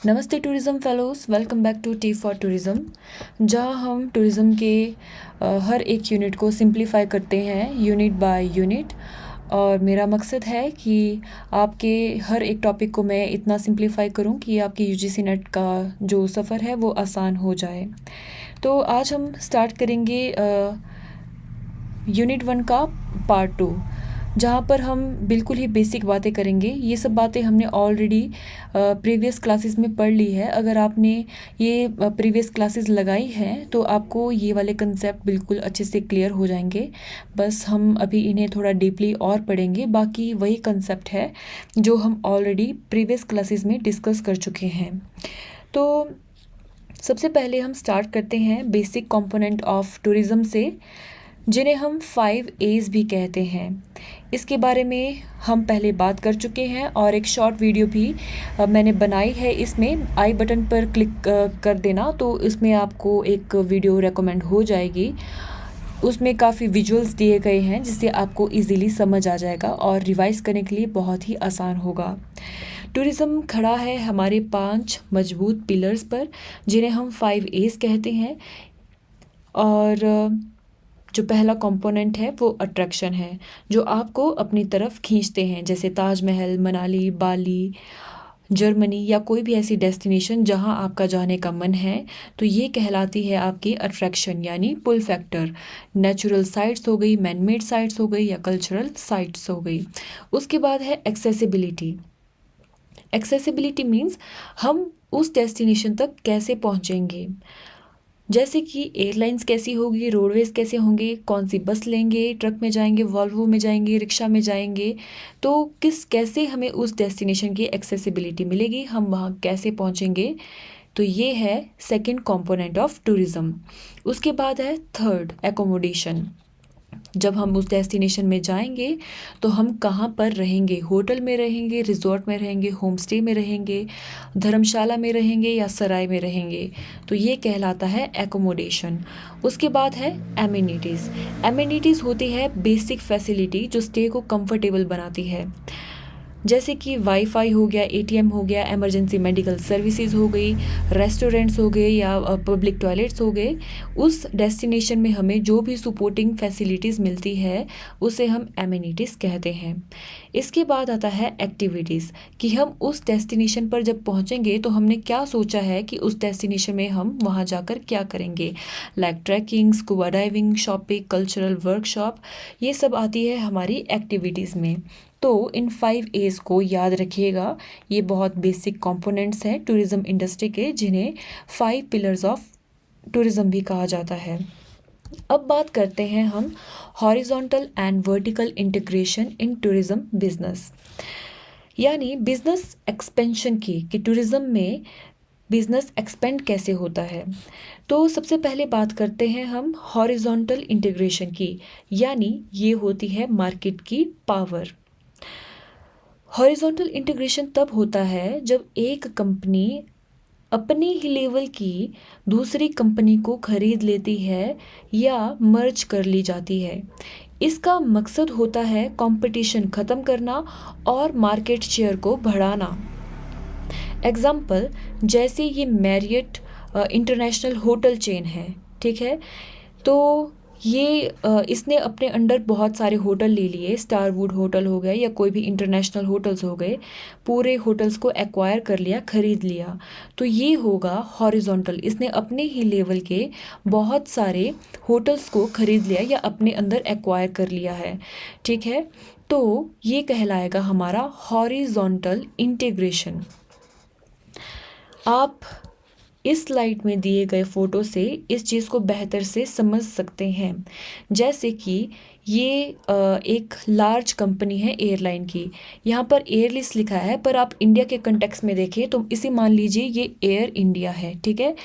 नमस्ते tourism fellows, welcome back to T for tourism, जहाँ हम टूरिज़्म के हर एक यूनिट को सिंप्लीफाई करते हैं यूनिट बाय यूनिट। और मेरा मकसद है कि आपके हर एक टॉपिक को मैं इतना सिंप्लीफाई करूं कि आपकी यूजीसी नेट का जो सफ़र है वो आसान हो जाए। तो आज हम स्टार्ट करेंगे यूनिट 1 का पार्ट 2, जहाँ पर हम बिल्कुल ही बेसिक बातें करेंगे। ये सब बातें हमने ऑलरेडी प्रीवियस क्लासेस में पढ़ ली है। अगर आपने ये प्रीवियस क्लासेस लगाई हैं तो आपको ये वाले कंसेप्ट बिल्कुल अच्छे से क्लियर हो जाएंगे। बस हम अभी इन्हें थोड़ा डीपली और पढ़ेंगे। बाकी वही कंसेप्ट है जो हम ऑलरेडी प्रीवियस क्लासेस में डिस्कस कर चुके हैं। तो सबसे पहले हम स्टार्ट करते हैं बेसिक कंपोनेंट ऑफ टूरिज़्म से, जिन्हें हम 5 A's भी कहते हैं। इसके बारे में हम पहले बात कर चुके हैं और एक शॉर्ट वीडियो भी मैंने बनाई है। इसमें आई बटन पर क्लिक कर देना तो इसमें आपको एक वीडियो रेकमेंड हो जाएगी। उसमें काफ़ी विजुअल्स दिए गए हैं जिससे आपको इजीली समझ आ जाएगा और रिवाइज करने के लिए बहुत ही आसान होगा। टूरिज़्म खड़ा है हमारे 5 मजबूत पिलर्स पर, जिन्हें हम 5 A's कहते हैं। और जो पहला कंपोनेंट है वो अट्रैक्शन है, जो आपको अपनी तरफ खींचते हैं, जैसे ताजमहल, मनाली, बाली, जर्मनी या कोई भी ऐसी डेस्टिनेशन जहां आपका जाने का मन है, तो ये कहलाती है आपकी अट्रैक्शन यानी पुल फैक्टर। नेचुरल साइट्स हो गई, मैन मेड साइट्स हो गई या कल्चरल साइट्स हो गई। उसके बाद है एक्सेसिबिलिटी। एक्सेसिबिलिटी मीन्स हम उस डेस्टिनेशन तक कैसे पहुंचेंगे, जैसे कि एयरलाइंस कैसी होगी, रोडवेज कैसे होंगे, कौन सी बस लेंगे, ट्रक में जाएंगे, वॉल्वो में जाएंगे, रिक्शा में जाएंगे, तो कैसे हमें उस डेस्टिनेशन की एक्सेसिबिलिटी मिलेगी, हम वहाँ कैसे पहुँचेंगे। तो ये है सेकंड कंपोनेंट ऑफ टूरिज़्म। उसके बाद है थर्ड, एकोमोडेशन। जब हम उस डेस्टिनेशन में जाएंगे तो हम कहाँ पर रहेंगे, होटल में रहेंगे, रिजॉर्ट में रहेंगे, होम स्टे में रहेंगे, धर्मशाला में रहेंगे या सराय में रहेंगे, तो ये कहलाता है एकोमोडेशन। उसके बाद है एमिनिटीज़। एमिनिटीज़ होती है बेसिक फैसिलिटी जो स्टे को कंफर्टेबल बनाती है, जैसे कि वाईफाई हो गया, एटीएम हो गया, इमरजेंसी मेडिकल सर्विसेज हो गई, रेस्टोरेंट्स हो गए या पब्लिक टॉयलेट्स हो गए। उस डेस्टिनेशन में हमें जो भी सपोर्टिंग फैसिलिटीज़ मिलती है उसे हम एमिनिटीज़ कहते हैं। इसके बाद आता है एक्टिविटीज़, कि हम उस डेस्टिनेशन पर जब पहुंचेंगे तो हमने क्या सोचा है कि उस डेस्टिनेशन में हम वहां जाकर क्या करेंगे, like trekking, scuba diving, shopping, cultural workshop, ये सब आती है हमारी एक्टिविटीज़ में। तो इन 5 A's को याद रखिएगा। ये बहुत बेसिक कंपोनेंट्स हैं टूरिज़्म इंडस्ट्री के, जिन्हें 5 पिलर्स ऑफ टूरिज़्म भी कहा जाता है। अब बात करते हैं हम horizontal and vertical integration in tourism business, यानी बिजनेस एक्सपेंशन की, कि टूरिज़्म में बिजनेस एक्सपेंड कैसे होता है। तो सबसे पहले बात करते हैं हम हॉरिजॉन्टल इंटीग्रेशन की, यानी ये होती है मार्केट की पावर। हॉरिजॉन्टल इंटीग्रेशन तब होता है जब एक कंपनी अपने ही लेवल की दूसरी कंपनी को खरीद लेती है या मर्ज कर ली जाती है। इसका मकसद होता है कंपटीशन ख़त्म करना और मार्केट शेयर को बढ़ाना। एग्जाम्पल, जैसे ये मैरियट इंटरनेशनल होटल चेन है, ठीक है, तो ये इसने अपने अंडर बहुत सारे होटल ले लिए, स्टारवुड होटल हो गए या कोई भी इंटरनेशनल होटल्स हो गए, पूरे होटल्स को एक्वायर कर लिया, खरीद लिया। तो ये होगा हॉरिजॉन्टल, इसने अपने ही लेवल के बहुत सारे होटल्स को खरीद लिया या अपने अंदर एक्वायर कर लिया है, ठीक है। तो ये कहलाएगा हमारा हॉरिजॉन्टल इंटीग्रेशन। आप इस स्लाइड में दिए गए फ़ोटो से इस चीज़ को बेहतर से समझ सकते हैं। जैसे कि ये एक लार्ज कंपनी है एयरलाइन की, यहाँ पर एयरलिस्ट लिखा है, पर आप इंडिया के कंटेक्स्ट में देखें तो इसे मान लीजिए ये एयर इंडिया है, ठीक है।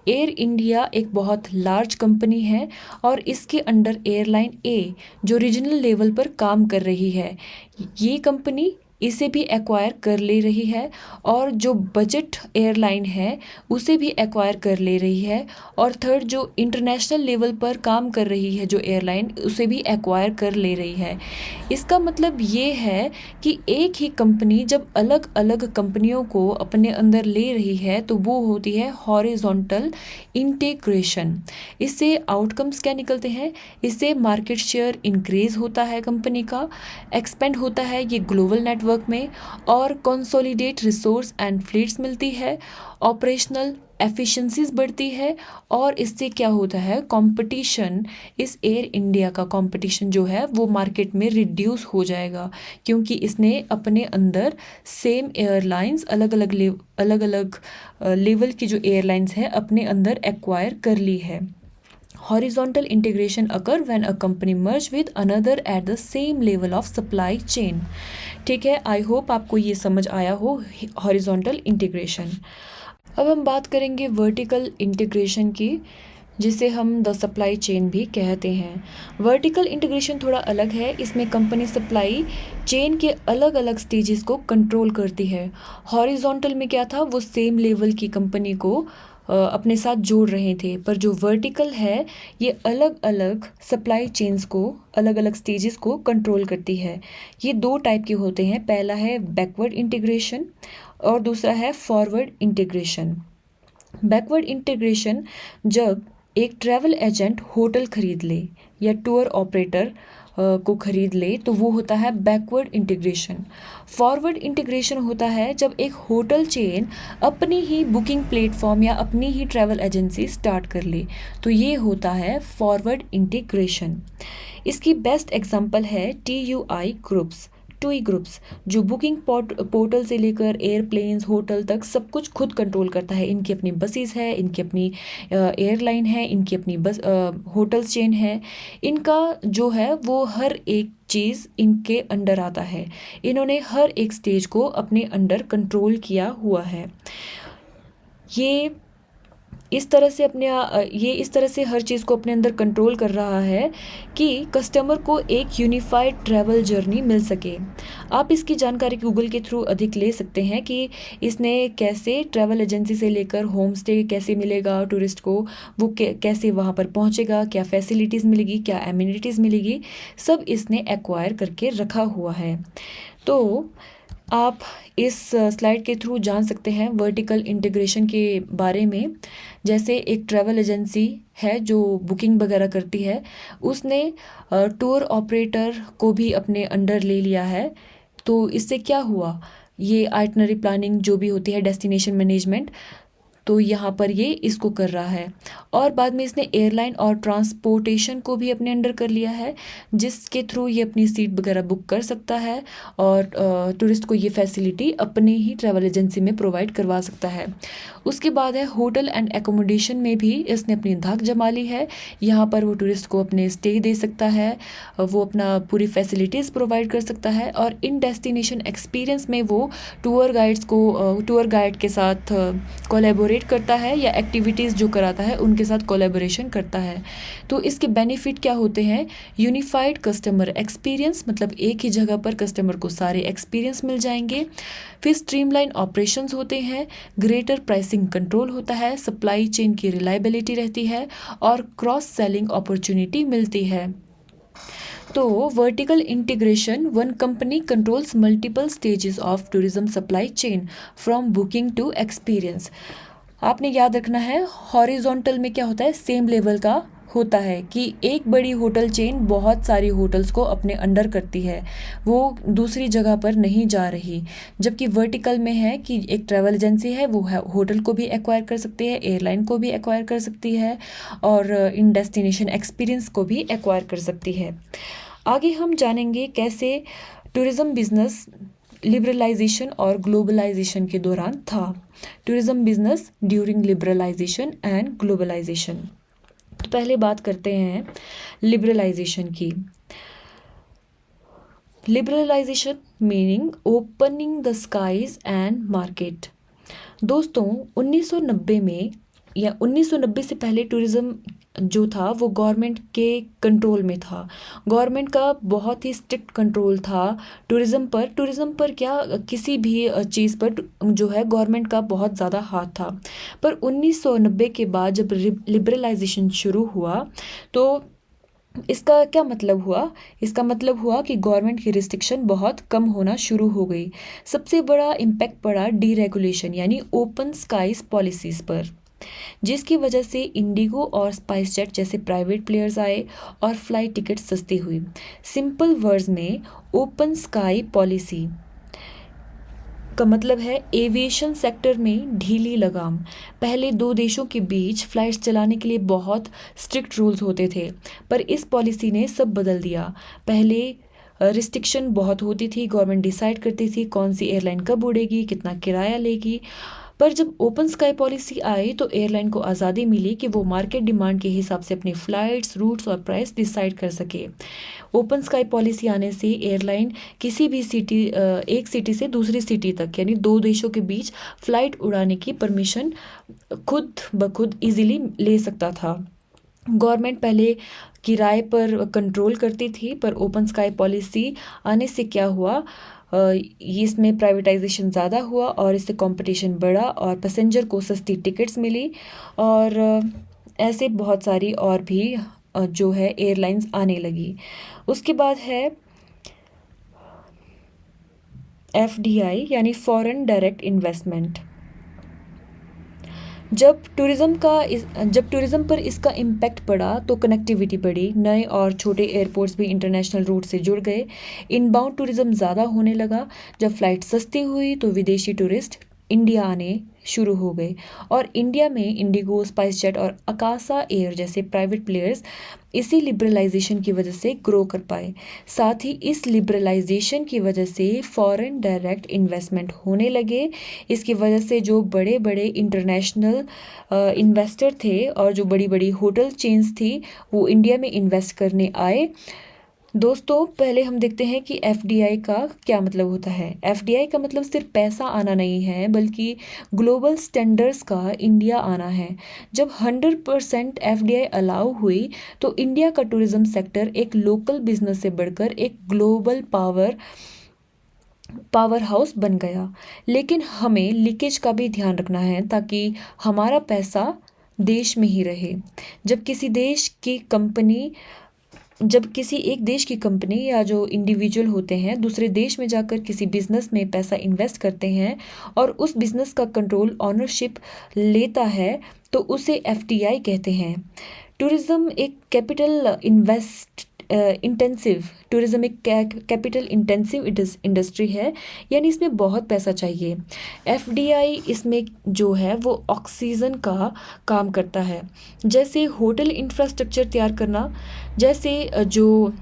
एयर इंडिया एक बहुत लार्ज कंपनी है और इसके अंडर एयरलाइन ए जो रीजनल लेवल पर काम कर रही है, ये कंपनी इसे भी एक्वायर कर ले रही है, और जो बजट एयरलाइन है उसे भी एक्वायर कर ले रही है, और थर्ड जो इंटरनेशनल लेवल पर काम कर रही है जो एयरलाइन, उसे भी एक्वायर कर ले रही है। इसका मतलब ये है कि एक ही कंपनी जब अलग अलग कंपनियों को अपने अंदर ले रही है तो वो होती है हॉरिजॉन्टल इंटीग्रेशन। इससे आउटकम्स क्या निकलते हैं? इससे मार्केट शेयर इंक्रीज होता है, कंपनी का एक्सपेंड होता है ये ग्लोबल नेटवर्क में, और कंसोलिडेट रिसोर्स एंड फ्लीट्स मिलती है, ऑपरेशनल एफिशिएंसीज बढ़ती है, और इससे क्या होता है, कंपटीशन, इस एयर इंडिया का कंपटीशन जो है वो मार्केट में रिड्यूस हो जाएगा, क्योंकि इसने अपने अंदर सेम एयरलाइंस अलग अलग लेवल की जो एयरलाइंस है अपने अंदर एक्वायर कर ली है। Horizontal integration occur when a company merge with another at the same level of supply chain। ठीक है, आई होप आपको ये समझ आया हो हॉरिजॉन्टल इंटीग्रेशन। अब हम बात करेंगे वर्टिकल इंटीग्रेशन की, जिसे हम द सप्लाई चेन भी कहते हैं। वर्टिकल इंटीग्रेशन थोड़ा अलग है, इसमें कंपनी सप्लाई चेन के अलग अलग स्टेजेस को कंट्रोल करती है। हॉरिजॉन्टल में क्या था, वो सेम लेवल की कंपनी को अपने साथ जोड़ रहे थे, पर जो वर्टिकल है ये अलग अलग सप्लाई चेन्स को, अलग अलग स्टेजेस को कंट्रोल करती है। ये दो टाइप के होते हैं, पहला है बैकवर्ड इंटीग्रेशन और दूसरा है फॉरवर्ड इंटीग्रेशन। बैकवर्ड इंटीग्रेशन जब एक ट्रैवल एजेंट होटल खरीद ले या टूर ऑपरेटर को खरीद ले तो वो होता है बैकवर्ड इंटीग्रेशन। फॉरवर्ड इंटीग्रेशन होता है जब एक होटल चेन अपनी ही बुकिंग प्लेटफॉर्म या अपनी ही ट्रैवल एजेंसी स्टार्ट कर ले, तो ये होता है फॉरवर्ड इंटीग्रेशन। इसकी बेस्ट एग्जांपल है TUI ग्रुप्स, टूई ग्रुप्स, जो बुकिंग पोर्टल से लेकर एयरप्लेन्स, होटल तक सब कुछ खुद कंट्रोल करता है। इनकी अपनी बसेस है, इनकी अपनी एयरलाइन है, इनकी अपनी बस होटल्स चेन है। इनका जो है वो हर एक चीज़ इनके अंडर आता है। इन्होंने हर एक स्टेज को अपने अंडर कंट्रोल किया हुआ है। ये इस तरह से ये इस तरह से हर चीज़ को अपने अंदर कंट्रोल कर रहा है कि कस्टमर को एक यूनिफाइड ट्रैवल जर्नी मिल सके। आप इसकी जानकारी गूगल के थ्रू अधिक ले सकते हैं कि इसने कैसे ट्रैवल एजेंसी से लेकर होम स्टे कैसे मिलेगा टूरिस्ट को, वो कैसे वहाँ पर पहुँचेगा, क्या फैसिलिटीज़ मिलेगी, क्या एमिनिटीज़ मिलेगी, सब इसने एक्वायर करके रखा हुआ है। तो आप इस स्लाइड के थ्रू जान सकते हैं वर्टिकल इंटीग्रेशन के बारे में। जैसे एक ट्रैवल एजेंसी है जो बुकिंग वगैरह करती है, उसने टूर ऑपरेटर को भी अपने अंडर ले लिया है, तो इससे क्या हुआ, ये आइटनरी प्लानिंग जो भी होती है, डेस्टिनेशन मैनेजमेंट, तो यहाँ पर ये इसको कर रहा है। और बाद में इसने एयरलाइन और ट्रांसपोर्टेशन को भी अपने अंडर कर लिया है, जिसके थ्रू ये अपनी सीट वगैरह बुक कर सकता है और टूरिस्ट को ये फैसिलिटी अपनी ही ट्रैवल एजेंसी में प्रोवाइड करवा सकता है। उसके बाद है होटल एंड एकोमोडेशन में भी इसने अपनी धाक जमा ली है। यहाँ पर वो टूरिस्ट को अपने स्टे दे सकता है, वो अपना पूरी फैसिलिटीज़ प्रोवाइड कर सकता है, और इन डेस्टिनेशन एक्सपीरियंस में वो टूर गाइड के साथ कोलैबोरेट करता है या एक्टिविटीज़ जो कराता है उनके साथ कोलैबोरेशन करता है। तो इसके बेनिफिट क्या होते हैं, यूनिफाइड कस्टमर एक्सपीरियंस, मतलब एक ही जगह पर कस्टमर को सारे एक्सपीरियंस मिल जाएंगे। फिर स्ट्रीमलाइन ऑपरेशंस होते हैं, ग्रेटर प्राइसिंग कंट्रोल होता है, सप्लाई चेन की रिलायबिलिटी रहती है, और क्रॉस सेलिंग अपॉर्चुनिटी मिलती है। तो vertical integration, one company controls multiple stages of tourism supply chain from booking to experience. आपने याद रखना है, हॉरिजॉन्टल में क्या होता है, सेम लेवल का होता है कि एक बड़ी होटल चेन बहुत सारी होटल्स को अपने अंडर करती है, वो दूसरी जगह पर नहीं जा रही। जबकि वर्टिकल में है कि एक ट्रैवल एजेंसी है, वो होटल को भी एक्वायर कर सकती है, एयरलाइन को भी एक्वायर कर सकती है, और इन डेस्टिनेशन एक्सपीरियंस को भी एक्वायर कर सकती है। आगे हम जानेंगे कैसे टूरिज़्म बिजनेस लिबरलाइजेशन और ग्लोबलाइजेशन के दौरान था। Tourism business during liberalisation and globalisation. तो पहले बात करते हैं लिबरलाइजेशन की। Liberalisation meaning opening the skies and market. दोस्तों 1990 में या 1990 से पहले टूरिज़्म जो था वो गवर्नमेंट के कंट्रोल में था। गवर्नमेंट का बहुत ही स्ट्रिक्ट कंट्रोल था टूरिज़्म पर क्या किसी भी चीज़ पर जो है गवर्नमेंट का बहुत ज़्यादा हाथ था। पर 1990 के बाद जब लिबरलाइजेशन शुरू हुआ तो इसका क्या मतलब हुआ? इसका मतलब हुआ कि गवर्नमेंट की रिस्ट्रिक्शन बहुत कम होना शुरू हो गई। सबसे बड़ा इम्पैक्ट पड़ा डीरेगुलेशन यानी ओपन स्काईज पॉलिसीज़ पर, जिसकी वजह से इंडिगो और स्पाइस जेट जैसे प्राइवेट प्लेयर्स आए और फ्लाइट टिकट सस्ती हुई। सिंपल वर्ड्स में ओपन स्काई पॉलिसी का मतलब है एविएशन सेक्टर में ढीली लगाम। पहले दो देशों के बीच फ्लाइट्स चलाने के लिए बहुत स्ट्रिक्ट रूल्स होते थे, पर इस पॉलिसी ने सब बदल दिया। पहले रिस्ट्रिक्शन बहुत होती थी, गवर्नमेंट डिसाइड करती थी कौन सी एयरलाइन कब उड़ेगी, कितना किराया लेगी। पर जब ओपन स्काई पॉलिसी आई तो एयरलाइन को आज़ादी मिली कि वो मार्केट डिमांड के हिसाब से अपनी फ़्लाइट्स, रूट्स और प्राइस डिसाइड कर सके। ओपन स्काई पॉलिसी आने से एयरलाइन किसी भी सिटी एक सिटी से दूसरी सिटी तक यानी दो देशों के बीच फ़्लाइट उड़ाने की परमिशन खुद ब खुद ईजिली ले सकता था। गवर्नमेंट पहले किराए पर कंट्रोल करती थी, पर ओपन स्काई पॉलिसी आने से क्या हुआ, इसमें प्राइवेटाइजेशन ज़्यादा हुआ और इससे कंपटीशन बढ़ा और पैसेंजर को सस्ती टिकट्स मिली और ऐसे बहुत सारी और भी जो है एयरलाइंस आने लगी। उसके बाद है एफडीआई यानी फॉरेन डायरेक्ट इन्वेस्टमेंट। जब टूरिज़्म पर इसका इम्पैक्ट पड़ा तो कनेक्टिविटी बढ़ी, नए और छोटे एयरपोर्ट्स भी इंटरनेशनल रूट से जुड़ गए। इनबाउंड टूरिज़्म ज़्यादा होने लगा। जब फ़्लाइट सस्ती हुई तो विदेशी टूरिस्ट इंडिया आने शुरू हो गए और इंडिया में इंडिगो, स्पाइस जेट और अकासा एयर जैसे प्राइवेट प्लेयर्स इसी लिबरलाइजेशन की वजह से ग्रो कर पाए। साथ ही इस लिबरलाइजेशन की वजह से फॉरेन डायरेक्ट इन्वेस्टमेंट होने लगे। इसकी वजह से जो बड़े बड़े इंटरनेशनल इन्वेस्टर थे और जो बड़ी बड़ी होटल चेन्स थी वो इंडिया में इन्वेस्ट करने आए। दोस्तों, पहले हम देखते हैं कि एफडीआई का क्या मतलब होता है। एफडीआई का मतलब सिर्फ पैसा आना नहीं है, बल्कि ग्लोबल स्टैंडर्ड्स का इंडिया आना है। जब 100% एफडीआई अलाउ हुई तो इंडिया का टूरिज्म सेक्टर एक लोकल बिजनेस से बढ़कर एक ग्लोबल पावर हाउस बन गया। लेकिन हमें लीकेज का भी ध्यान रखना है ताकि हमारा पैसा देश में ही रहे। जब किसी देश की कंपनी जब किसी एक देश की कंपनी या जो इंडिविजुअल होते हैं दूसरे देश में जाकर किसी बिजनेस में पैसा इन्वेस्ट करते हैं और उस बिजनेस का कंट्रोल ऑनरशिप लेता है तो उसे एफडीआई कहते हैं। टूरिज्म एक कैपिटल इंटेंसिव इंडस्ट्री है, यानी इसमें बहुत पैसा चाहिए। एफडीआई इसमें जो है वो ऑक्सीजन का काम करता है, जैसे होटल इंफ्रास्ट्रक्चर तैयार करना, जैसे जो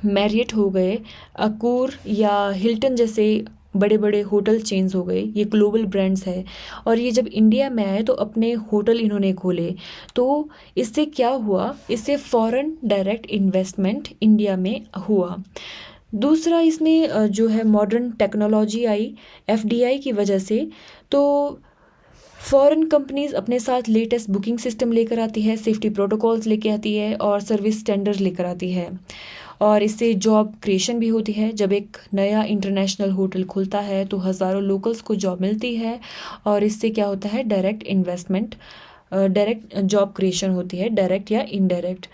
मैरियट हो गए, अकूर या हिल्टन जैसे बड़े बड़े होटल चेन्स हो गए, ये ग्लोबल ब्रांड्स है और ये जब इंडिया में आए तो अपने होटल इन्होंने खोले। तो इससे क्या हुआ, इससे फॉरेन डायरेक्ट इन्वेस्टमेंट इंडिया में हुआ। दूसरा इसमें जो है मॉडर्न टेक्नोलॉजी आई एफडीआई की वजह से। तो फॉरेन कंपनीज अपने साथ लेटेस्ट बुकिंग सिस्टम लेकर आती है, सेफ्टी प्रोटोकॉल्स लेके आती है और सर्विस स्टैंडर्ड्स लेकर आती है और इससे जॉब क्रिएशन भी होती है। जब एक नया इंटरनेशनल होटल खुलता है तो हज़ारों लोकल्स को जॉब मिलती है और इससे क्या होता है, डायरेक्ट जॉब क्रिएशन होती है, डायरेक्ट या इनडायरेक्ट।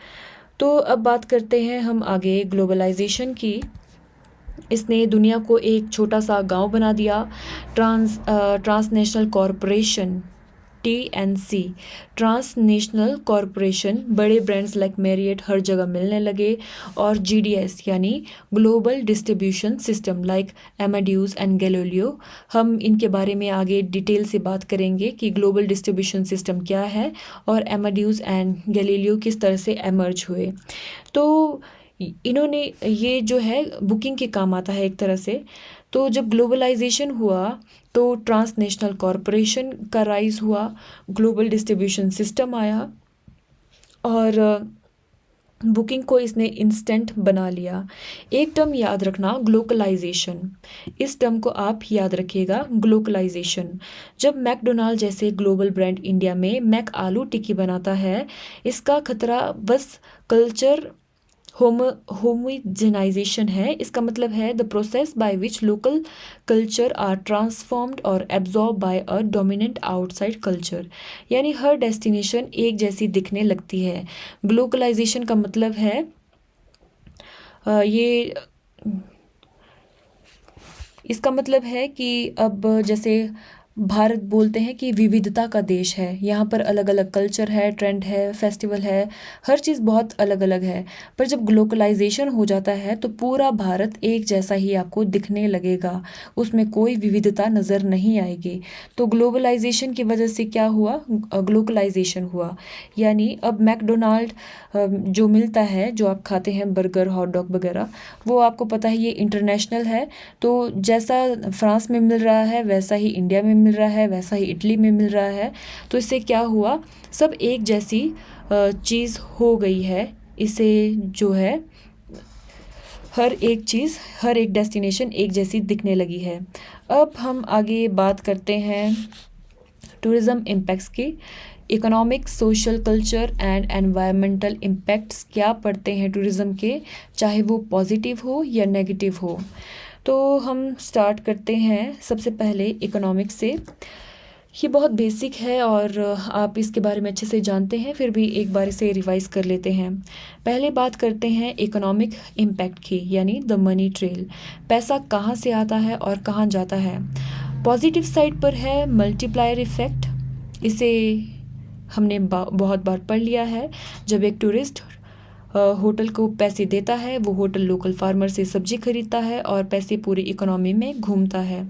तो अब बात करते हैं हम आगे ग्लोबलाइजेशन की। इसने दुनिया को एक छोटा सा गांव बना दिया। Transnational corporation TNC transnational corporation बड़े ब्रांड्स लाइक मैरियट हर जगह मिलने लगे और GDS यानी global distribution system like Amadeus and Galileo, हम इनके बारे में आगे डिटेल से बात करेंगे कि ग्लोबल डिस्ट्रीब्यूशन सिस्टम क्या है और एमाड्यूस एंड गैलीलियो किस तरह से एमर्ज हुए। तो इन्होंने ये जो है बुकिंग के काम आता है एक तरह से। तो जब ग्लोबलाइजेशन हुआ तो ट्रांसनेशनल कॉरपोरेशन का राइज हुआ, ग्लोबल डिस्ट्रीब्यूशन सिस्टम आया और बुकिंग को इसने इंस्टेंट बना लिया। एक टर्म याद रखना, ग्लोकलाइजेशन। इस टर्म को आप याद रखिएगा, ग्लोकलाइजेशन। जब मैकडोनाल्ड जैसे ग्लोबल ब्रांड इंडिया में मैक आलू टिक्की बनाता है, इसका खतरा बस कल्चर होमोजेनाइजेशन है। इसका मतलब है the process by which local culture are transformed और absorb by a dominant outside culture. यानी हर डेस्टिनेशन एक जैसी दिखने लगती है। ग्लोकलाइजेशन का मतलब है ये इसका मतलब है कि अब जैसे भारत बोलते हैं कि विविधता का देश है, यहाँ पर अलग अलग कल्चर है, ट्रेंड है, फेस्टिवल है, हर चीज़ बहुत अलग अलग है। पर जब ग्लोकलाइजेशन हो जाता है तो पूरा भारत एक जैसा ही आपको दिखने लगेगा, उसमें कोई विविधता नज़र नहीं आएगी। तो ग्लोबलाइजेशन की वजह से क्या हुआ, ग्लोकलाइजेशन हुआ। यानी अब मैकडोनाल्ड जो मिलता है, जो आप खाते हैं बर्गर हॉट डॉग वगैरह, वो आपको पता है ये इंटरनेशनल है। तो जैसा फ्रांस में मिल रहा है वैसा ही इंडिया में मिल रहा है, वैसा ही इटली में मिल रहा है। तो इससे क्या हुआ, सब एक जैसी चीज़ हो गई है। इसे जो है हर एक चीज़, हर एक डेस्टिनेशन एक जैसी दिखने लगी है। अब हम आगे बात करते हैं टूरिज़्म इम्पैक्ट्स की। Economic, social, culture and environmental impacts क्या पड़ते हैं टूरिज़्म के, चाहे वो पॉजिटिव हो या नेगेटिव हो। तो हम स्टार्ट करते हैं सबसे पहले इकोनॉमिक से। ये बहुत बेसिक है और आप इसके बारे में अच्छे से जानते हैं, फिर भी एक बार इसे रिवाइज कर लेते हैं। पहले बात करते हैं इकोनॉमिक इम्पैक्ट की, यानी द मनी ट्रेल। पैसा कहाँ से आता है और कहाँ जाता है। पॉजिटिव साइड पर है मल्टीप्लायर इफ़ेक्ट। इसे हमने बहुत बार पढ़ लिया है। जब एक टूरिस्ट होटल को पैसे देता है, वो होटल लोकल फार्मर से सब्जी खरीदता है और पैसे पूरी इकोनॉमी में घूमता है।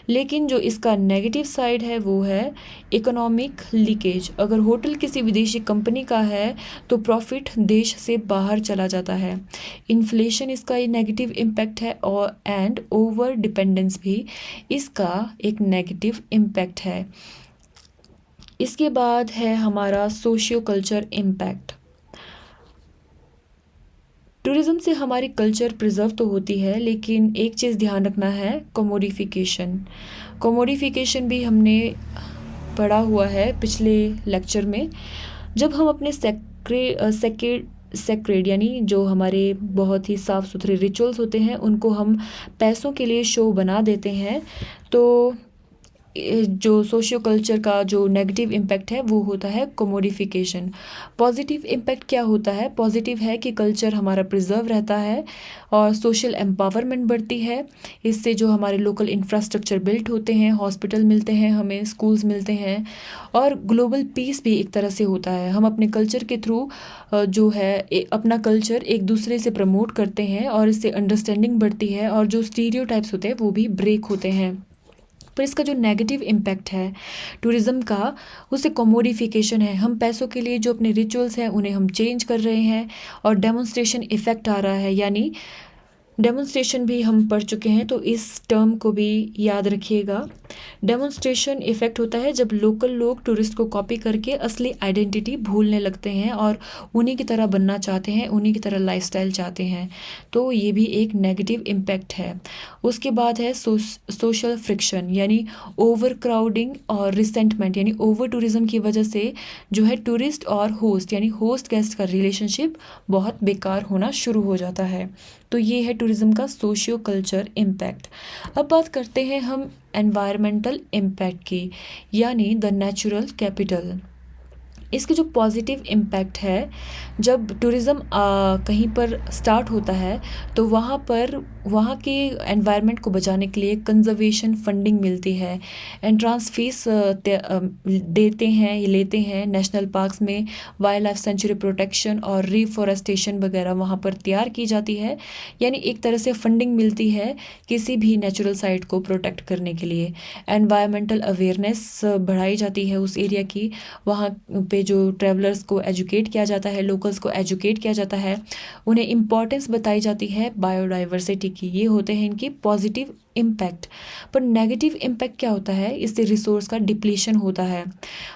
लेकिन जो इसका नेगेटिव साइड है वो है इकोनॉमिक लीकेज। अगर होटल किसी विदेशी कंपनी का है तो प्रॉफिट देश से बाहर चला जाता है। इन्फ्लेशन इसका एक नेगेटिव इम्पैक्ट है, और एंड ओवर डिपेंडेंस भी इसका एक नेगेटिव इम्पैक्ट है। इसके बाद है हमारा सोशियो कल्चर इम्पैक्ट। टूरिज़्म से हमारी कल्चर प्रिजर्व तो होती है, लेकिन एक चीज़ ध्यान रखना है, कोमोडिफिकेशन। कोमोडिफिकेशन भी हमने पढ़ा हुआ है पिछले लेक्चर में। जब हम अपने सेक्रेड यानी जो हमारे बहुत ही साफ़ सुथरे रिचुअल्स होते हैं, उनको हम पैसों के लिए शो बना देते हैं, तो जो सोशियो कल्चर का जो नेगेटिव इम्पैक्ट है वो होता है कोमोडिफिकेशन। पॉजिटिव इम्पैक्ट क्या होता है, पॉजिटिव है कि कल्चर हमारा प्रिजर्व रहता है और सोशल एम्पावरमेंट बढ़ती है। इससे जो हमारे लोकल इंफ्रास्ट्रक्चर बिल्ट होते हैं, हॉस्पिटल मिलते हैं, हमें स्कूल्स मिलते हैं, और ग्लोबल पीस भी एक तरह से होता है। हम अपने कल्चर के थ्रू जो है अपना कल्चर एक दूसरे से प्रमोट करते हैं और इससे अंडरस्टैंडिंग बढ़ती है और जो स्टीरियोटाइप्स होते हैं वो भी ब्रेक होते हैं। पर इसका जो नेगेटिव इम्पैक्ट है टूरिज़्म का, उसे कोमोडिफिकेशन है। हम पैसों के लिए जो अपने रिचुअल्स हैं उन्हें हम चेंज कर रहे हैं और डेमोन्स्ट्रेशन इफ़ेक्ट आ रहा है। यानी डेमोन्स्ट्रेशन भी हम पढ़ चुके हैं, तो इस टर्म को भी याद रखिएगा। डेमोन्स्ट्रेशन इफ़ेक्ट होता है जब लोकल लोग टूरिस्ट को कॉपी करके असली आइडेंटिटी भूलने लगते हैं और उन्हीं की तरह बनना चाहते हैं, उन्हीं की तरह लाइफस्टाइल चाहते हैं। तो ये भी एक नेगेटिव इम्पैक्ट है। उसके बाद है सोशल फ्रिक्शन, यानी ओवर क्राउडिंग और रिसेंटमेंट, यानी ओवर टूरिज़्म की वजह से जो है टूरिस्ट और होस्ट यानी होस्ट गेस्ट का रिलेशनशिप बहुत बेकार होना शुरू हो जाता है। तो ये है टूरिज़्म का सोशियो कल्चर इम्पैक्ट। अब बात करते हैं हम एनवायरमेंटल इम्पैक्ट की, यानी द नेचुरल कैपिटल। इसके जो पॉजिटिव इम्पैक्ट है, जब टूरिज़्म कहीं पर स्टार्ट होता है तो वहाँ पर वहाँ के एनवायरनमेंट को बचाने के लिए कंजर्वेशन फंडिंग मिलती है। एंट्रांस फीस देते हैं, ये लेते हैं। नेशनल पार्क्स में वाइल्ड लाइफ सेंचुरी प्रोटेक्शन और रिफॉरेस्टेशन वगैरह वहाँ पर तैयार की जाती है। यानी एक तरह से फंडिंग मिलती है किसी भी नेचुरल साइट को प्रोटेक्ट करने के लिए। एनवायरमेंटल अवेयरनेस बढ़ाई जाती है उस एरिया की, वहाँ पे पे जो ट्रैवलर्स को एजुकेट किया जाता है, लोकल्स को एजुकेट किया जाता है, उन्हें इम्पॉर्टेंस बताई जाती है बायोडाइवर्सिटी की। ये होते हैं इनकी पॉजिटिव इम्पैक्ट। पर नेगेटिव इम्पैक्ट क्या होता है? इससे रिसोर्स का डिप्लीशन होता है,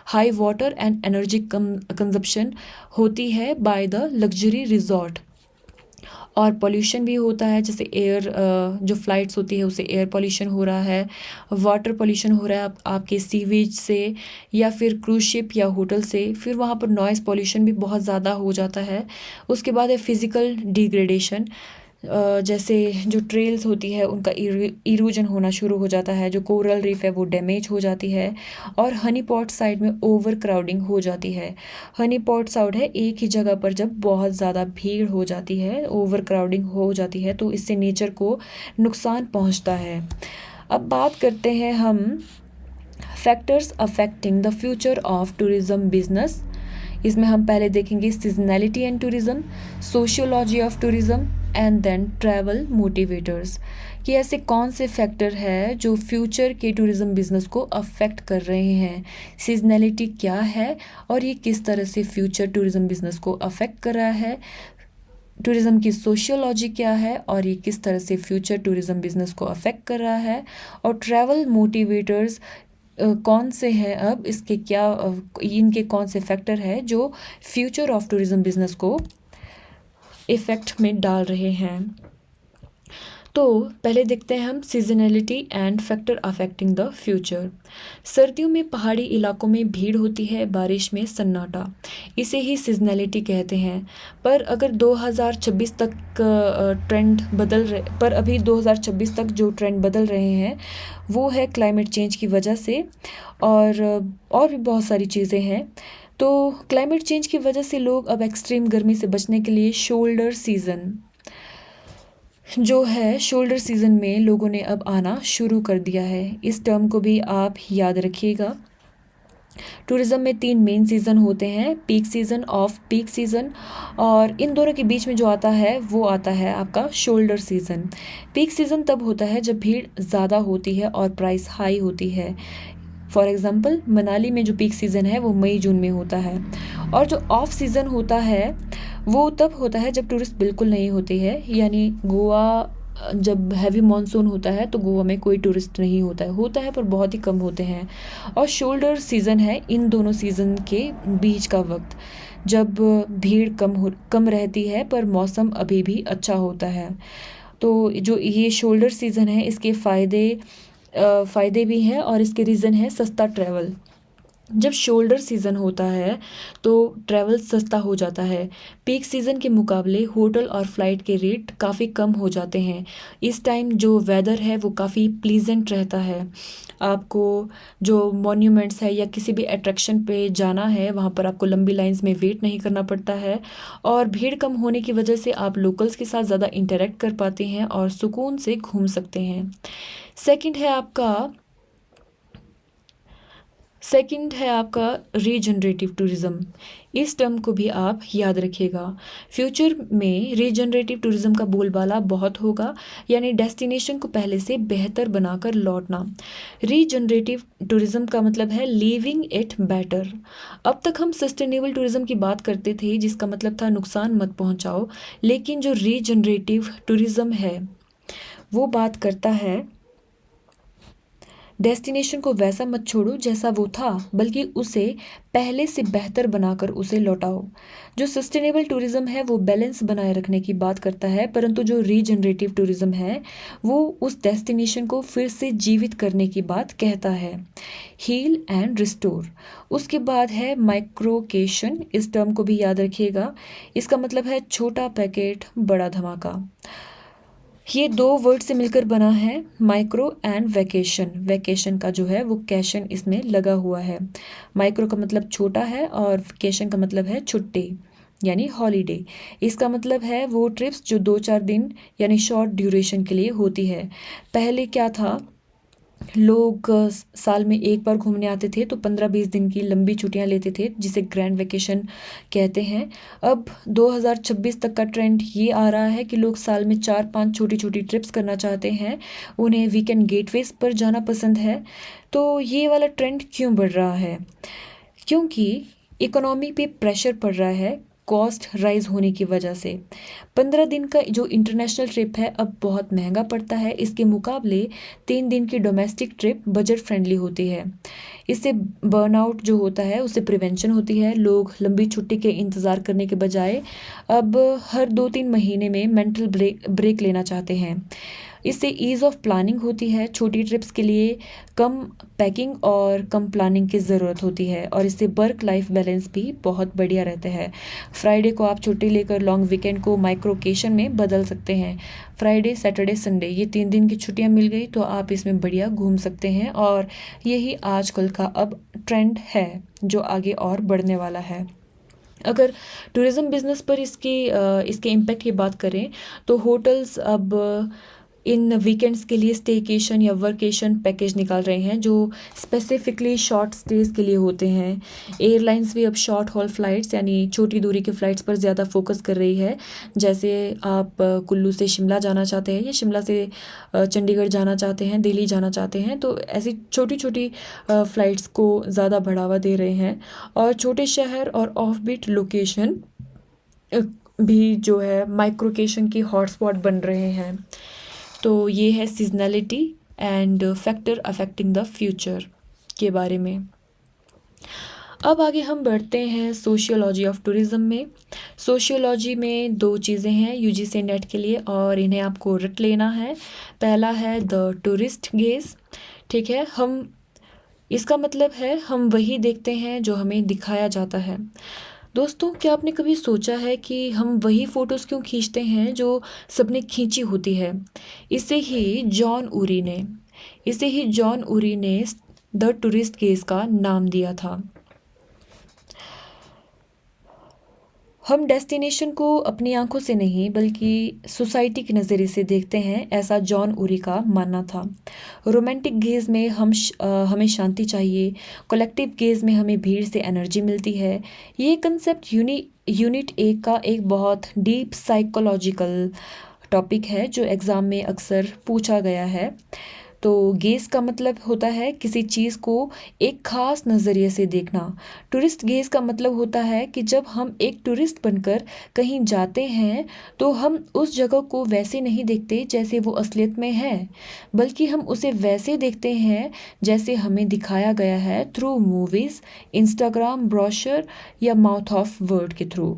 high water and energy consumption होती है बाय द लग्जरी रिजॉर्ट, और पोल्यूशन भी होता है, जैसे एयर जो फ्लाइट्स होती है उससे एयर पोल्यूशन हो रहा है, वाटर पोल्यूशन हो रहा है आपके सीवेज से या फिर क्रूज शिप या होटल से। फिर वहाँ पर नॉइज़ पोल्यूशन भी बहुत ज़्यादा हो जाता है। उसके बाद है फिज़िकल डिग्रेडेशन, जैसे जो ट्रेल्स होती है उनका इरोजन होना शुरू हो जाता है, जो कोरल रीफ है वो डैमेज हो जाती है, और हनी पॉट साइड में ओवर क्राउडिंग हो जाती है। हनी पॉट साइड है एक ही जगह पर जब बहुत ज़्यादा भीड़ हो जाती है, ओवर क्राउडिंग हो जाती है, तो इससे नेचर को नुकसान पहुंचता है। अब बात करते हैं हम factors affecting the future of tourism business. इसमें हम पहले देखेंगे seasonality and tourism, sociology of tourism and then travel motivators, कि ऐसे कौन से फैक्टर है जो फ्यूचर के टूरिज़्म बिजनेस को अफेक्ट कर रहे हैं, सीजनैलिटी क्या है और ये किस तरह से फ्यूचर टूरिज़्म बिजनेस को अफेक्ट कर रहा है, टूरिज़्म की सोशियोलॉजी क्या है और ये किस तरह से फ्यूचर टूरिज़्म बिजनेस को अफेक्ट कर रहा है, और ट्रैवल मोटिवेटर्स कौन से हैं, अब इसके क्या इनके कौन से फैक्टर हैं जो फ्यूचर ऑफ टूरिज़्म बिजनेस को इफ़ेक्ट में डाल रहे हैं। तो पहले देखते हैं हम seasonality and factor affecting the future. सर्दियों में पहाड़ी इलाकों में भीड़ होती है, बारिश में सन्नाटा, इसे ही सीजनैलिटी कहते हैं। पर अगर 2026 तक ट्रेंड बदल रहे पर अभी 2026 तक जो ट्रेंड बदल रहे हैं वो है क्लाइमेट चेंज की वजह से, और भी बहुत सारी चीज़ें हैं। तो क्लाइमेट चेंज की वजह से लोग अब एक्सट्रीम गर्मी से बचने के लिए शोल्डर सीज़न जो है, शोल्डर सीज़न में लोगों ने अब आना शुरू कर दिया है। इस टर्म को भी आप याद रखिएगा। टूरिज़्म में 3 मेन सीज़न होते हैं, peak season, off peak season, और इन दोनों के बीच में जो आता है वो आता है आपका शोल्डर सीज़न। पीक सीज़न तब होता है जब भीड़ ज़्यादा होती है और प्राइस हाई होती है। फॉर एग्ज़ाम्पल मनाली में जो पीक सीज़न है वो मई जून में होता है, और जो ऑफ सीज़न होता है वो तब होता है जब टूरिस्ट बिल्कुल नहीं होते हैं, यानी गोवा जब हैवी मानसून होता है तो गोवा में कोई टूरिस्ट नहीं होता है पर बहुत ही कम होते हैं। और शोल्डर सीज़न है इन दोनों सीज़न के बीच का वक्त, जब भीड़ कम रहती है पर मौसम अभी भी अच्छा होता है। तो जो ये शोल्डर सीज़न है इसके फ़ायदे भी हैं, और इसके रीज़न है सस्ता ट्रैवल। जब शोल्डर सीज़न होता है तो ट्रैवल सस्ता हो जाता है। पीक सीज़न के मुकाबले होटल और फ्लाइट के रेट काफ़ी कम हो जाते हैं। इस टाइम जो वेदर है वो काफ़ी प्लीजेंट रहता है। आपको जो मॉन्यूमेंट्स है या किसी भी अट्रैक्शन पे जाना है वहाँ पर आपको लंबी लाइंस में वेट नहीं करना पड़ता है, और भीड़ कम होने की वजह से आप लोकल्स के साथ ज़्यादा इंटरेक्ट कर पाते हैं और सुकून से घूम सकते हैं। सेकंड है आपका रीजनरेटिव टूरिज़्म। इस टर्म को भी आप याद रखिएगा। फ्यूचर में रीजनरेटिव टूरिज़्म का बोलबाला बहुत होगा, यानी डेस्टिनेशन को पहले से बेहतर बनाकर लौटना। रीजनरेटिव टूरिज़्म का मतलब है लीविंग इट बेटर। अब तक हम सस्टेनेबल टूरिज़्म की बात करते थे जिसका मतलब था नुकसान मत पहुंचाओ, लेकिन जो रीजनरेटिव टूरिज़्म है वो बात करता है डेस्टिनेशन को वैसा मत छोड़ो जैसा वो था, बल्कि उसे पहले से बेहतर बनाकर उसे लौटाओ। जो सस्टेनेबल टूरिज़्म है वो बैलेंस बनाए रखने की बात करता है, परंतु जो रीजनरेटिव टूरिज़्म है वो उस डेस्टिनेशन को फिर से जीवित करने की बात कहता है, हील एंड रिस्टोर। उसके बाद है माइक्रोकेशन। इस टर्म को भी याद रखिएगा। इसका मतलब है छोटा पैकेट बड़ा धमाका। ये 2 वर्ड से मिलकर बना है, माइक्रो एंड वैकेशन। वैकेशन का जो है वो कैशन इसमें लगा हुआ है। माइक्रो का मतलब छोटा है और वैकेशन का मतलब है छुट्टी यानी हॉलीडे। इसका मतलब है वो ट्रिप्स जो 2-4 दिन यानी शॉर्ट ड्यूरेशन के लिए होती है। पहले क्या था, लोग साल में एक बार घूमने आते थे तो 15-20 दिन की लंबी छुट्टियां लेते थे जिसे ग्रैंड वेकेशन कहते हैं। अब 2026 तक का ट्रेंड ये आ रहा है कि लोग साल में 4-5 छोटी छोटी ट्रिप्स करना चाहते हैं, उन्हें वीकेंड गेटवेज पर जाना पसंद है। तो ये वाला ट्रेंड क्यों बढ़ रहा है? क्योंकि इकोनॉमी पे प्रेशर पड़ रहा है कॉस्ट राइज होने की वजह से। 15 दिन का जो इंटरनेशनल ट्रिप है अब बहुत महंगा पड़ता है, इसके मुकाबले 3 दिन की डोमेस्टिक ट्रिप बजट फ्रेंडली होती है। इससे बर्नआउट जो होता है उससे प्रिवेंशन होती है। लोग लंबी छुट्टी के इंतज़ार करने के बजाय अब हर 2-3 महीने में मेंटल ब्रेक लेना चाहते हैं। इससे ईज़ ऑफ प्लानिंग होती है। छोटी ट्रिप्स के लिए कम पैकिंग और कम प्लानिंग की ज़रूरत होती है और इससे वर्क लाइफ बैलेंस भी बहुत बढ़िया रहता है। फ्राइडे को आप छुट्टी लेकर लॉन्ग वीकेंड को माइक्रोकेशन में बदल सकते हैं। फ्राइडे, सैटरडे, संडे ये 3 दिन की छुट्टियां मिल गई तो आप इसमें बढ़िया घूम सकते हैं और यही आजकल का अब ट्रेंड है जो आगे और बढ़ने वाला है। अगर टूरिज़्म बिज़नेस पर इसके इम्पैक्ट की बात करें तो होटल्स अब इन वीकेंड्स के लिए स्टेकेशन या वर्केशन पैकेज निकाल रहे हैं जो स्पेसिफिकली शॉर्ट स्टेज के लिए होते हैं। एयरलाइंस भी अब शॉर्ट हॉल फ़्लाइट्स यानी छोटी दूरी के फ़्लाइट्स पर ज़्यादा फोकस कर रही है। जैसे आप कुल्लू से शिमला जाना चाहते हैं या शिमला से चंडीगढ़ जाना चाहते हैं, दिल्ली जाना चाहते हैं, तो ऐसी छोटी छोटी फ़्लाइट्स को ज़्यादा बढ़ावा दे रहे हैं। और छोटे शहर और ऑफ बीट लोकेशन भी जो है माइक्रोकेशन की हॉटस्पॉट बन रहे हैं। तो ये है seasonality and factor affecting the future के बारे में। अब आगे हम बढ़ते हैं सोशियोलॉजी ऑफ टूरिज़्म में। सोशियोलॉजी में 2 चीज़ें हैं यूजीसी नेट के लिए और इन्हें आपको रट लेना है। पहला है द टूरिस्ट गेज, ठीक है। इसका मतलब है हम वही देखते हैं जो हमें दिखाया जाता है। दोस्तों, क्या आपने कभी सोचा है कि हम वही फ़ोटोज़ क्यों खींचते हैं जो सबने खींची होती है? इसे ही जॉन उरी ने द टूरिस्ट गेज का नाम दिया था। हम डेस्टिनेशन को अपनी आंखों से नहीं बल्कि सोसाइटी के नज़रिए से देखते हैं, ऐसा जॉन उरी का मानना था। रोमांटिक गेज में हमें शांति चाहिए, कलेक्टिव गेज में हमें भीड़ से एनर्जी मिलती है। ये कंसेप्ट यूनिट 1 का एक बहुत डीप साइकोलॉजिकल टॉपिक है जो एग्ज़ाम में अक्सर पूछा गया है। तो गेज़ का मतलब होता है किसी चीज़ को एक ख़ास नज़रिए से देखना। टूरिस्ट गेज़ का मतलब होता है कि जब हम एक टूरिस्ट बनकर कहीं जाते हैं तो हम उस जगह को वैसे नहीं देखते जैसे वो असलियत में है, बल्कि हम उसे वैसे देखते हैं जैसे हमें दिखाया गया है थ्रू मूवीज़, इंस्टाग्राम ब्रोशर या माउथ ऑफ वर्ड के थ्रू।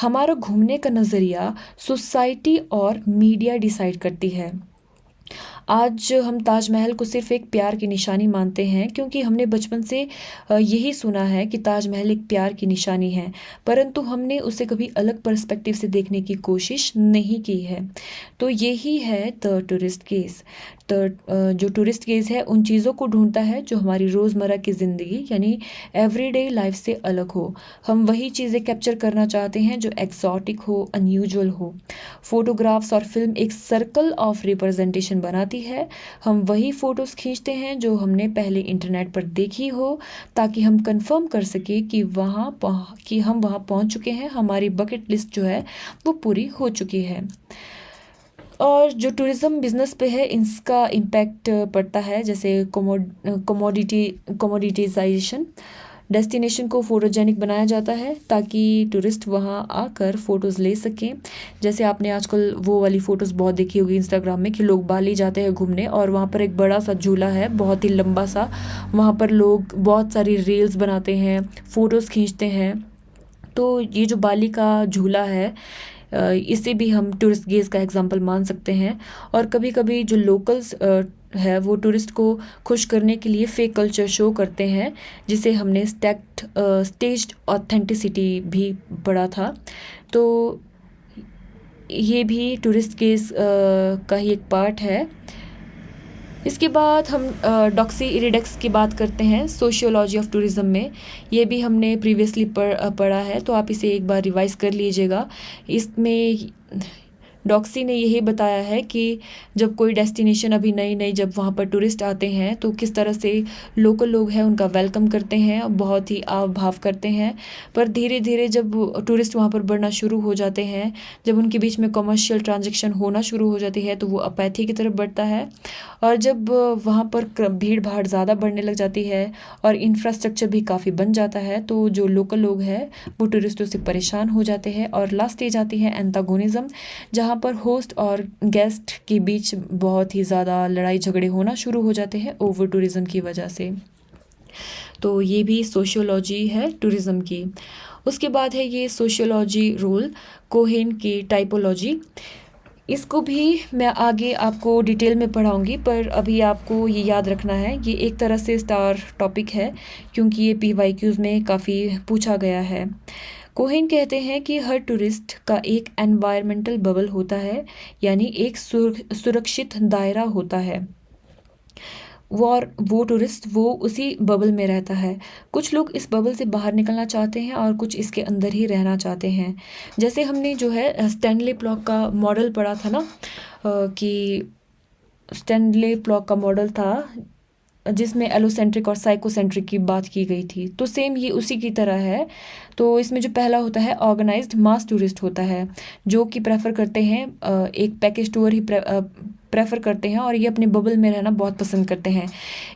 हमारा घूमने का नज़रिया सोसाइटी और मीडिया डिसाइड करती है। आज हम ताजमहल को सिर्फ एक प्यार की निशानी मानते हैं क्योंकि हमने बचपन से यही सुना है कि ताजमहल एक प्यार की निशानी है, परंतु हमने उसे कभी अलग पर्सपेक्टिव से देखने की कोशिश नहीं की है। तो यही है द टूरिस्ट गेज। जो टूरिस्ट गेज है उन चीज़ों को ढूंढता है जो हमारी रोज़मर्रा की ज़िंदगी यानी एवरीडे लाइफ से अलग हो। हम वही चीज़ें कैप्चर करना चाहते हैं जो एक्सॉटिक हो, अनयूजुअल हो। फोटोग्राफ्स और फिल्म एक सर्कल ऑफ रिप्रेजेंटेशन बनाती है। हम वही फ़ोटोज़ खींचते हैं जो हमने पहले इंटरनेट पर देखी हो ताकि हम कंफर्म कर सके कि हम वहाँ पहुँच चुके हैं, हमारी बकेट लिस्ट जो है वो पूरी हो चुकी है। और जो टूरिज़्म बिज़नेस पे है इसका इम्पैक्ट पड़ता है जैसे कमोडिटीज़ाइजेशन। डेस्टिनेशन को फोटोजेनिक बनाया जाता है ताकि टूरिस्ट वहाँ आकर फ़ोटोज़ ले सकें। जैसे आपने आजकल वो वाली फ़ोटोज़ बहुत देखी होगी इंस्टाग्राम में कि लोग बाली जाते हैं घूमने और वहाँ पर एक बड़ा सा झूला है, बहुत ही लंबा सा। वहाँ पर लोग बहुत सारी रील्स बनाते हैं, फ़ोटोज़ खींचते हैं। तो ये जो बाली का झूला है इसे भी हम टूरिस्ट गेज का एग्जांपल मान सकते हैं। और कभी कभी जो लोकल्स है वो टूरिस्ट को खुश करने के लिए फेक कल्चर शो करते हैं, जिसे हमने स्टेज्ड ऑथेंटिसिटी भी पढ़ा था। तो ये भी टूरिस्ट गेज का ही एक पार्ट है। इसके बाद हम डॉक्सी इरिडेक्स की बात करते हैं सोशियोलॉजी ऑफ टूरिज़्म में। ये भी हमने प्रीवियसली पढ़ा है, तो आप इसे एक बार रिवाइज़ कर लीजिएगा। इसमें डॉक्सी ने यही बताया है कि जब कोई डेस्टिनेशन अभी नई नई जब वहाँ पर टूरिस्ट आते हैं तो किस तरह से लोकल लोग हैं उनका वेलकम करते हैं, बहुत ही आव भाव करते हैं। पर धीरे धीरे जब टूरिस्ट वहाँ पर बढ़ना शुरू हो जाते हैं, जब उनके बीच में कमर्शियल ट्रांजैक्शन होना शुरू हो जाती है तो वो अपैथी की तरफ बढ़ता है। और जब वहाँ पर भीड़ भाड़ ज़्यादा बढ़ने लग जाती है और इंफ्रास्ट्रक्चर भी काफ़ी बन जाता है तो जो लोकल लोग हैं वो टूरिस्टों से परेशान हो जाते हैं। और लास्ट स्टेज आती है एंटागोनिज्म, जहाँ पर होस्ट और गेस्ट के बीच बहुत ही ज़्यादा लड़ाई झगड़े होना शुरू हो जाते हैं ओवर टूरिज़्म की वजह से। तो ये भी सोशियोलॉजी है टूरिज़्म की। उसके बाद है ये सोशियोलॉजी रोल कोहेन की टाइपोलॉजी। इसको भी मैं आगे आपको डिटेल में पढ़ाऊंगी, पर अभी आपको ये याद रखना है ये एक तरह से स्टार टॉपिक है क्योंकि ये PYQs में काफ़ी पूछा गया है। कोहेन कहते हैं कि हर टूरिस्ट का एक एनवायरमेंटल बबल होता है, यानी एक सुरक्षित दायरा होता है वो टूरिस्ट वो उसी बबल में रहता है। कुछ लोग इस बबल से बाहर निकलना चाहते हैं और कुछ इसके अंदर ही रहना चाहते हैं। जैसे हमने जो है स्टैनली ब्लॉक का मॉडल पढ़ा था ना, कि स्टैनली ब्लॉक का मॉडल था जिसमें एलोसेंट्रिक और साइकोसेंट्रिक की बात की गई थी, तो सेम ये उसी की तरह है। तो इसमें जो पहला होता है ऑर्गेनाइज्ड मास टूरिस्ट होता है, जो कि प्रेफर करते हैं एक पैकेज टूर ही प्रेफर करते हैं और ये अपने बबल में रहना बहुत पसंद करते हैं।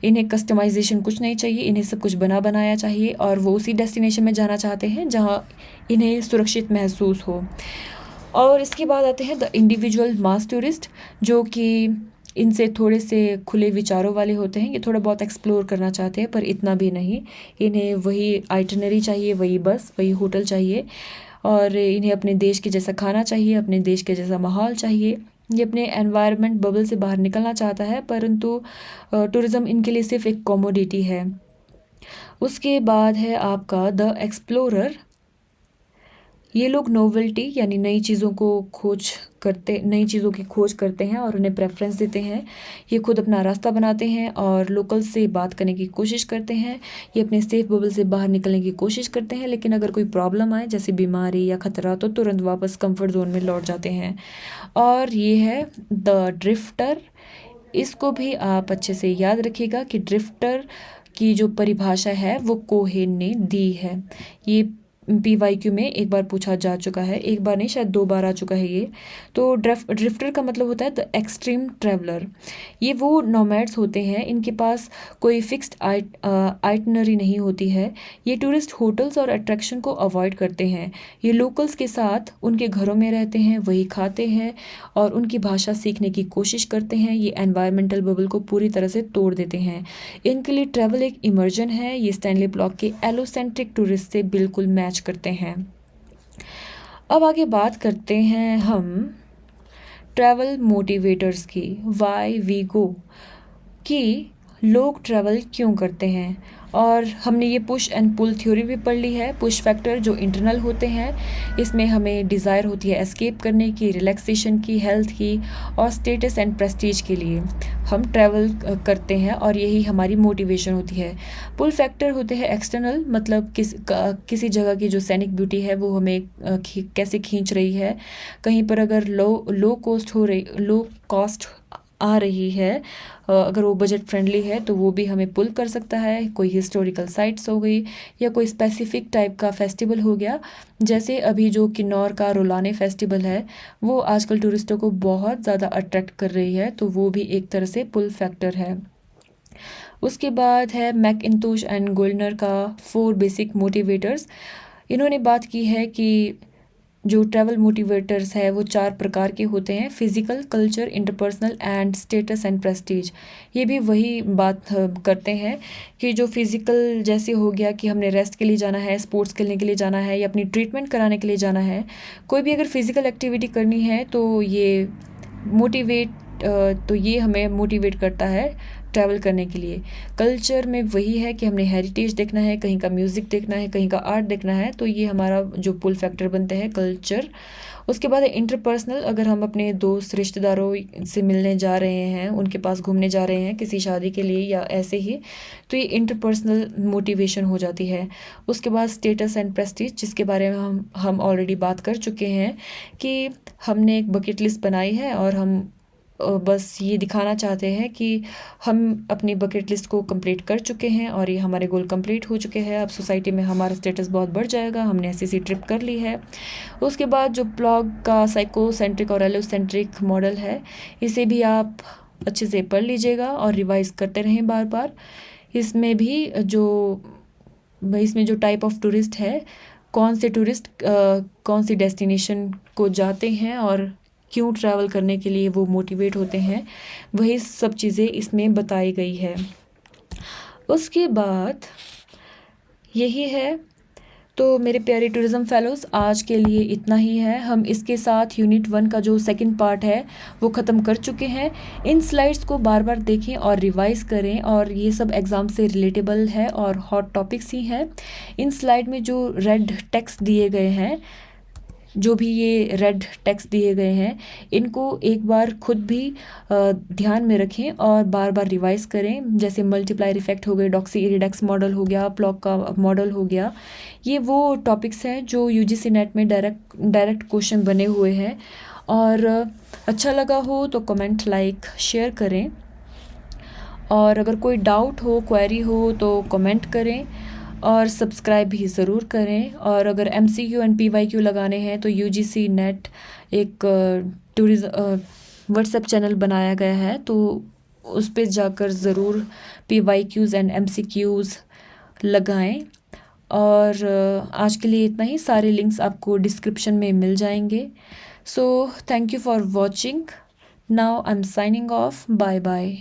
इन्हें कस्टमाइजेशन कुछ नहीं चाहिए, इन्हें सब कुछ बना बनाया चाहिए और वो उसी डेस्टिनेशन में जाना चाहते हैं जहाँ इन्हें सुरक्षित महसूस हो। और इसके बाद आते हैं द इंडिविजुअल मास टूरिस्ट, जो कि इनसे थोड़े से खुले विचारों वाले होते हैं। ये थोड़ा बहुत एक्सप्लोर करना चाहते हैं पर इतना भी नहीं। इन्हें वही आइटनरी चाहिए, वही बस, वही होटल चाहिए और इन्हें अपने देश के जैसा खाना चाहिए, अपने देश के जैसा माहौल चाहिए। ये अपने एनवायरनमेंट बबल से बाहर निकलना चाहता है, परंतु टूरिज़्म इनके लिए सिर्फ एक कॉमोडिटी है। उसके बाद है आपका द एक्सप्लोरर। ये लोग नोवेल्टी यानी नई चीज़ों की खोज करते हैं और उन्हें प्रेफरेंस देते हैं। ये खुद अपना रास्ता बनाते हैं और लोकल से बात करने की कोशिश करते हैं। ये अपने सेफ बबल से बाहर निकलने की कोशिश करते हैं, लेकिन अगर कोई प्रॉब्लम आए जैसे बीमारी या खतरा तो तुरंत वापस कंफर्ट जोन में लौट जाते हैं। और ये है द ड्रिफ्टर। इसको भी आप अच्छे से याद रखिएगा कि ड्रिफ्टर की जो परिभाषा है वो कोहेन ने दी है। ये PYQ में एक बार पूछा जा चुका है, एक बार नहीं शायद 2 बार आ चुका है ये। तो ड्रिफ्टर का मतलब होता है द एक्सट्रीम ट्रैवलर। ये वो नोमैड्स होते हैं, इनके पास कोई फिक्स्ड आइटनरी नहीं होती है। ये टूरिस्ट होटल्स और अट्रैक्शन को अवॉइड करते हैं। ये लोकल्स के साथ उनके घरों में रहते हैं, वही खाते हैं और उनकी भाषा सीखने की कोशिश करते हैं। ये एनवायरमेंटल बबल को पूरी तरह से तोड़ देते हैं। इनके लिए ट्रैवल एक इमर्जन है। ये स्टैनली ब्लॉक के एलोसेंट्रिक टूरिस्ट से बिल्कुल मैच करते हैं। अब आगे बात करते हैं हम ट्रैवल मोटिवेटर्स की, व्हाई वी गो, कि लोग ट्रैवल क्यों करते हैं। और हमने ये पुश एंड पुल थ्योरी भी पढ़ ली है। पुश फैक्टर जो इंटरनल होते हैं, इसमें हमें डिज़ायर होती है एस्केप करने की, रिलैक्सेशन की, हेल्थ की और स्टेटस एंड प्रेस्टीज के लिए हम ट्रैवल करते हैं और यही हमारी मोटिवेशन होती है। पुल फैक्टर होते हैं एक्सटर्नल, मतलब किसी जगह की जो सैनिक ब्यूटी है वो हमें कैसे खींच रही है। कहीं पर अगर लो कॉस्ट आ रही है, अगर वो बजट फ्रेंडली है तो वो भी हमें पुल कर सकता है। कोई हिस्टोरिकल साइट्स हो गई या कोई स्पेसिफिक टाइप का फेस्टिवल हो गया, जैसे अभी जो किन्नौर का रोलाने फेस्टिवल है वो आजकल टूरिस्टों को बहुत ज़्यादा अट्रैक्ट कर रही है, तो वो भी एक तरह से पुल फैक्टर है। उसके बाद है मैकिंटोश एंड गोल्डनर का 4 बेसिक मोटिवेटर्स। इन्होंने बात की है कि जो ट्रैवल मोटिवेटर्स है वो 4 प्रकार के होते हैं: physical, culture, interpersonal and status and Prestige. ये भी वही बात करते हैं कि जो फिजिकल जैसे हो गया कि हमने रेस्ट के लिए जाना है, स्पोर्ट्स खेलने के लिए जाना है या अपनी ट्रीटमेंट कराने के लिए जाना है, कोई भी अगर फिजिकल एक्टिविटी करनी है तो ये हमें मोटिवेट करता है ट्रैवल करने के लिए। कल्चर में वही है कि हमने हेरिटेज देखना है, कहीं का म्यूज़िक देखना है, कहीं का आर्ट देखना है, तो ये हमारा जो पुल फैक्टर बनता है कल्चर। उसके बाद है इंटरपर्सनल, अगर हम अपने दोस्त रिश्तेदारों से मिलने जा रहे हैं, उनके पास घूमने जा रहे हैं किसी शादी के लिए या ऐसे ही, तो ये इंटरपर्सनल मोटिवेशन हो जाती है। उसके बाद स्टेटस एंड प्रेस्टीज, जिसके बारे में हम ऑलरेडी बात कर चुके हैं कि हमने एक बकेट लिस्ट बनाई है और हम बस ये दिखाना चाहते हैं कि हम अपनी बकेट लिस्ट को कंप्लीट कर चुके हैं और ये हमारे गोल कंप्लीट हो चुके हैं। अब सोसाइटी में हमारा स्टेटस बहुत बढ़ जाएगा, हमने ऐसी ट्रिप कर ली है। उसके बाद जो ब्लॉग का साइकोसेंट्रिक और एलोसेंट्रिक मॉडल है, इसे भी आप अच्छे से पढ़ लीजिएगा और रिवाइज करते रहें बार बार। इसमें भी जो टाइप ऑफ टूरिस्ट है, कौन से टूरिस्ट कौन सी डेस्टिनेशन को जाते हैं और क्यों ट्रैवल करने के लिए वो मोटिवेट होते हैं, वही सब चीज़ें इसमें बताई गई है। उसके बाद यही है। तो मेरे प्यारे टूरिज़्म फेलोज़, आज के लिए इतना ही है। हम इसके साथ यूनिट 1 का जो सेकंड पार्ट है वो ख़त्म कर चुके हैं। इन स्लाइड्स को बार बार देखें और रिवाइज करें, और ये सब एग्ज़ाम से रिलेटेबल है और हॉट टॉपिक्स ही हैं। इन स्लाइड में जो रेड टेक्स्ट दिए गए हैं, जो भी ये रेड टेक्स्ट दिए गए हैं, इनको एक बार खुद भी ध्यान में रखें और बार बार रिवाइज करें। जैसे मल्टीप्लायर इफेक्ट हो गए, डॉक्सी इरिडेक्स मॉडल हो गया, प्लॉक का मॉडल हो गया। ये वो टॉपिक्स हैं जो यूजीसी नेट में डायरेक्ट क्वेश्चन बने हुए हैं। और अच्छा लगा हो तो कमेंट, लाइक, शेयर करें, और अगर कोई डाउट हो, क्वेरी हो तो कमेंट करें, और सब्सक्राइब भी ज़रूर करें। और अगर MCQ एंड PYQ लगाने हैं तो UGC नेट एक व्हाट्सएप चैनल बनाया गया है, तो उस पर जाकर ज़रूर PYQs एंड MCQs लगाएं। और आज के लिए इतना ही। सारे लिंक्स आपको डिस्क्रिप्शन में मिल जाएंगे। So thank you for watching. Now I am signing off. Bye bye.